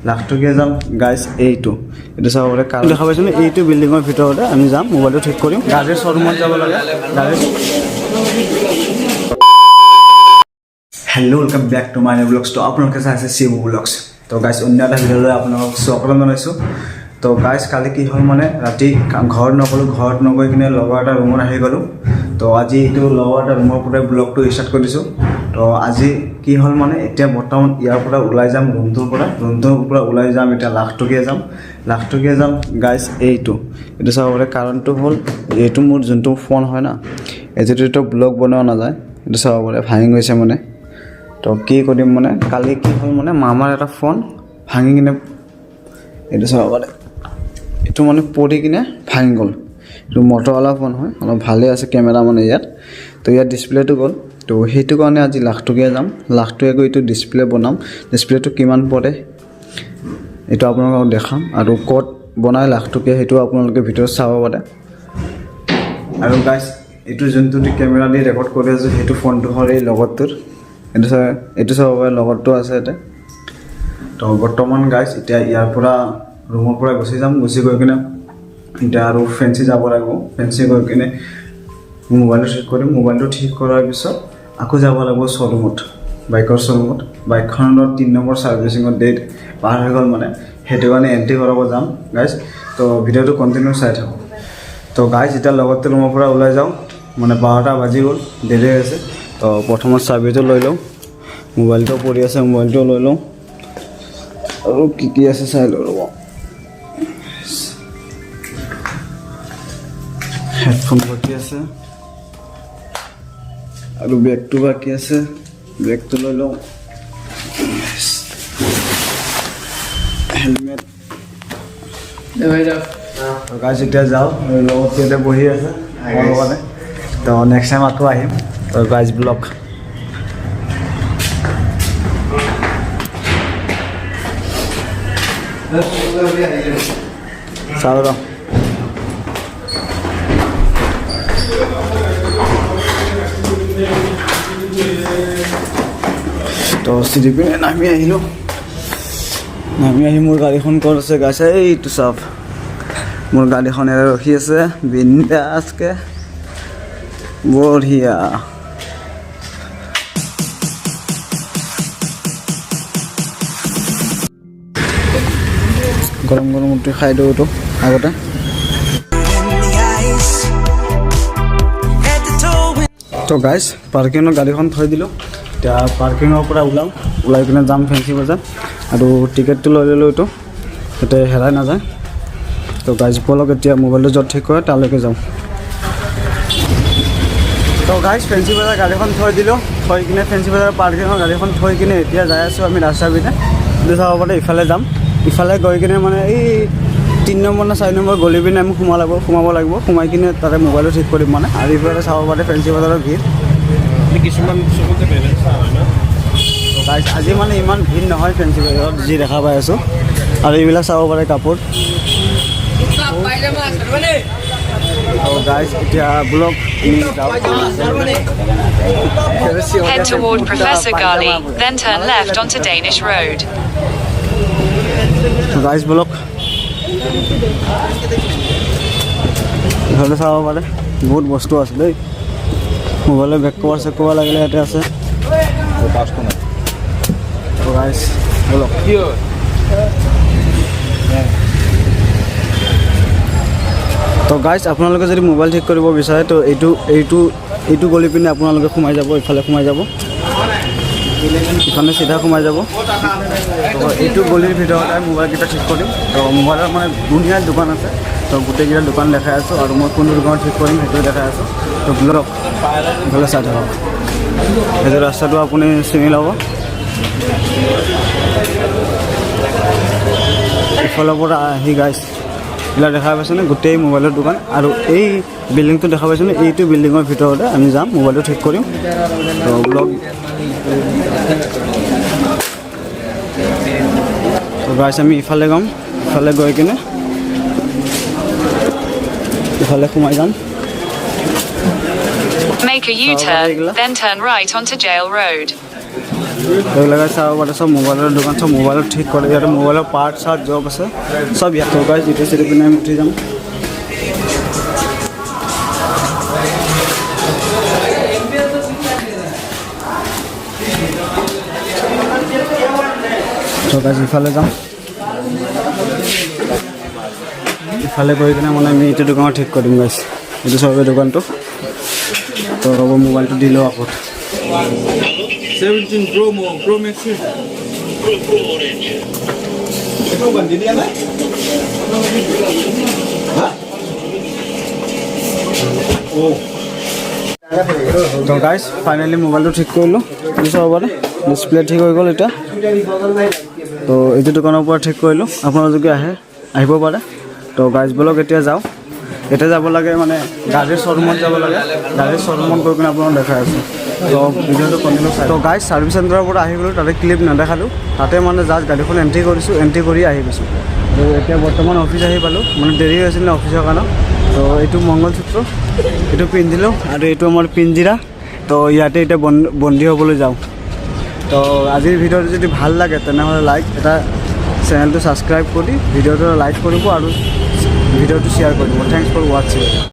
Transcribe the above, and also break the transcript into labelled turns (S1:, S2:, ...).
S1: লাখ টকীয়া যাম গাইজ এইটো চাব পাৰে কাৰণ দেখা পাইছোঁ এইটো বিল্ডিঙৰ ভিতৰতে আমি যাম মোবাইলটো ঠিক কৰিম গাড়ীৰ শ্ব'ৰুমত যাব লাগে গাড়ীৰ hello' welcome back to my blogs তো আপোনালোকে চাই আছে শিৱ ব্লগছ তো গাইজ অন্য এটা ভিডিঅ'লৈ আপোনালোকক স্বাগতম জনাইছোঁ তো গাইজ কালি কি হ'ল মানে ৰাতি ঘৰত নগ'লোঁ ঘৰত নগৈ কিনে লগৰ এটা ৰুমত আহি গ'লোঁ তো আজি এইটো লগৰ এটা ৰুমৰ পৰা ব্লগটো ষ্টাৰ্ট কৰি দিছোঁ তো আজি কি হ'ল মানে এতিয়া বৰ্তমান ইয়াৰ পৰা ওলাই যাম ৰুমটোৰ পৰা ওলাই যাম এতিয়া লাখ টকীয়া যাম গাইজ এইটো চাব পাৰে কাৰণটো হ'ল এইটো মোৰ যোনটো ফোন হয় না এইটোতো ব্লগ বনোৱা নাযায় এইটো চাব পাৰে ভাঙি গৈছে মানে তো কি কৰিম মানে কালি কি হ'ল মানে মামাৰ এটা ফোন ভাঙি কিনে এইটো চাব পাৰে এইটো মানে পৰি কিনে ভাঙি গ'ল এইটো মটৰৱালা ফোন হয় অলপ ভালেই আছে কেমেৰা মানে ইয়াত তো ইয়াত ডিছপ্লেটো গ'ল তো সেইটো কাৰণে আজি লাখ টকীয়া যাম লাখ টকীয়া গৈ এইটো ডিছপ্লে বনাম ডিছপ্লেটো কিমান পৰে এইটো আপোনালোকক দেখাম আৰু ক'ত বনাই লাখ টকীয়া সেইটো আপোনালোকে ভিডিঅ'ত চাব পাৰে আৰু গাইজ এইটো যোনটো কেমেৰা দি ৰেকৰ্ড কৰি আছোঁ সেইটো ফোনটো হ'ল এই লগৰটোৰ এইটো চাব পাৰে লগৰটো আছে ইয়াতে তো বৰ্তমান গাইজ এতিয়া ইয়াৰ পৰা ৰুমৰ পৰা গুচি গৈ কিনে এতিয়া আৰু ফেঞ্চি যাব লাগিব ফেঞ্চি গৈ কিনে মোবাইলটো ঠিক কৰিম মোবাইলটো ঠিক কৰাৰ পিছত আকৌ যাব লাগিব শ্ব'ৰুমত বাইকৰ শ্ব'ৰুমত বাইকখনৰ 3 নম্বৰ ছাৰ্ভিচিঙৰ ডেট পাৰ হৈ গ'ল মানে সেইটো কাৰণে এণ্ট্ৰি কৰাব যাম গাইজ তো ভিডিঅ'টো কণ্টিনিউ চাই থাকোঁ তো গাইজ এতিয়া লগতে ৰুমৰ পৰা ওলাই যাওঁ মানে 12টা বাজি গ'ল দেৰি হৈ আছে তো প্ৰথমত চাৰ্ভিটো লৈ লওঁ মোবাইলটো পৰি আছে মোবাইলটো লৈ লওঁ আৰু কি আছে চাই লওঁ ৰ'ব হেডফোন বাকী আছে আৰু বেগটো বাকী আছে বেগটো লৈ লওঁ হেলমেট গাইজ এতিয়া যাওঁ লগত ইয়াতে বহি আছে লগতে তো নেক্সট টাইম আকৌ আহিম তো গাইজ ব্লগ চাওঁ ৰ তো চিৰি পিনে নামি আহিলোঁ মোৰ গাড়ীখন ক'ত আছে গাইছ এইটো চাওক মোৰ গাড়ীখন ইয়াতে ৰখি আছে বিন্দাছকে বঢ়িয়া গৰম উঠি খাই দিওঁ এইটো আগতে তো গাইজ পাৰ্কিঙত গাড়ীখন থৈ দিলোঁ এতিয়া পাৰ্কিঙৰ পৰা ওলাই কিনে যাম ফেঞ্চি বজাৰ আৰু টিকেটটো লৈ ল'লোঁ এইটো যাতে হেৰাই নাযায় তো গাইজ বলক এতিয়া মোবাইলটো য'ত ঠিক কৰে তালৈকে যাওঁ তো গাইজ ফেঞ্চি বজাৰ গাড়ীখন থৈ দিলোঁ থৈ কিনে ফেঞ্চি বজাৰ পাৰ্কিঙৰ গাড়ীখন থৈ কিনে এতিয়া যাই আছোঁ আমি ৰাস্তাৰ পিনে এইটো চাব পাৰে ইফালে যাম ইফালে গৈ কিনে মানে এই 3 নম্বৰ নে 4 নম্বৰ গলি পিনে আমি সোমাব লাগিব সোমাই কিনে তাতে মোবাইলটো ঠিক কৰিম মানে আৰু ইফালে চাব পাৰে ফেঞ্চি বজাৰৰ ভিৰ কিছুমান গাইজ আজি মানে ইমান ভিৰ নহয় ফেঞ্চি বজাৰত যি দেখা পাই আছোঁ আৰু এইবিলাক চাব পাৰে কাপোৰ গাইজ এতিয়া blog
S2: Head toward Professor Gali, then turn left onto Danish Road.
S1: Guys blog ইফালে চাব পাৰে বহুত বস্তু আছে দেই মোবাইলৰ বেক কভাৰ চেক কভাৰ লাগিলে ইয়াতে আছে গাইজ ব্লগ তো গাইজ আপোনালোকে যদি মোবাইল ঠিক কৰিব বিচাৰে তো এইটো গলি পিনে আপোনালোকে সোমাই যাব ইফালে সোমাই যাব ইফালে চিধা সোমাই যাব তো এইটো গলিৰ ভিতৰতে মোবাইলকেইটা ঠিক কৰিম তো মোবাইলৰ মানে ধুনীয়া দোকান আছে তো গোটেইকেইটা দোকান দেখাই আছোঁ আৰু মই কোনটো দোকানত ঠিক কৰিম সেইটো দেখাই আছোঁ তো ব্লগ ইফালে চাই থাকক সেইটো ৰাস্তাটো আপুনি চিনি ল'ব ইফালৰ পৰা আহি গাইজ এইবিলাক দেখা পাইছেনে গোটেই মোবাইলৰ দোকান আৰু এই বিল্ডিংটো দেখা পাইছেনে এইটো বিল্ডিঙৰ ভিতৰতে আমি যাম মোবাইলটো ঠিক কৰিম তো ব্লগ তো গাইজ আমি ইফালে যাম ইফালে গৈ কিনে ইফালে সোমাই যাম
S2: Make a U-turn, then turn right onto Jail Road.
S1: এইবিলাকে চাব পাৰে চব মোবাইলৰ দোকান চব মোবাইলত ঠিক কৰে ইয়াতে মোবাইলৰ পাৰ্ট চাৰ্ট জব আছে চব ইয়াত গাইছ ইটো চিটি পিনে আমি উঠি যাম তো গাইছ ইফালে যাম ইফালে গৈ কিনে মানে আমি এইটো দোকানত ঠিক কৰিম গাইছ এইটো চবেই দোকানটো তো ৰ'ব মোবাইলটো দি লওঁ আকৌ
S3: 17 Pro Max है Pro Orange itu ganti dia kan oh
S1: তো গাইছ ফাইনেলি মোবাইলটো ঠিক কৰিলোঁ চাব পাৰে ডিছপ্লে ঠিক হৈ গ'ল এতিয়া তো এইটো দোকানৰ পৰা ঠিক কৰিলোঁ আপোনালোকে যদি আহিব পাৰে তো গাইছ বলক এতিয়া যাওঁ এতিয়া যাব লাগে মানে গাড়ীৰ শ্ব'ৰুমত যাব লাগে গাড়ীৰ শ্ব'ৰুমত গৈ কিনে আপোনালোক দেখাই আছোঁ তো ভিডিঅ'টো কণ্টিনিউ চাই তো গাইছ ছাৰ্ভিচ চেণ্টাৰৰ পৰা আহি গ'লোঁ তাতে ক্লিপ নেদেখালোঁ তাতে মানে জাষ্ট গাড়ীখন এণ্ট্ৰি কৰিছোঁ এণ্ট্ৰি কৰি আহি গৈছোঁ তো এতিয়া বৰ্তমান অফিচ আহি পালোঁ মানে দেৰি হৈ আছিল ন অফিচৰ কাৰণে তো এইটো মংগলসূত্ৰ এইটো পিন্ধিলোঁ আৰু এইটো আমাৰ পিঞ্জিৰা তো ইয়াতে এতিয়া বন্দী হ'বলৈ যাওঁ তো আজিৰ ভিডিঅ'টো যদি ভাল লাগে তেনেহ'লে লাইক এটা চেনেলটো ছাবস্ক্ৰাইব কৰি ভিডিঅ'টো লাইক কৰিব আৰু ভিডিঅ'টো শ্বেয়াৰ কৰিব থেংকছ ফৰ ৱাচিং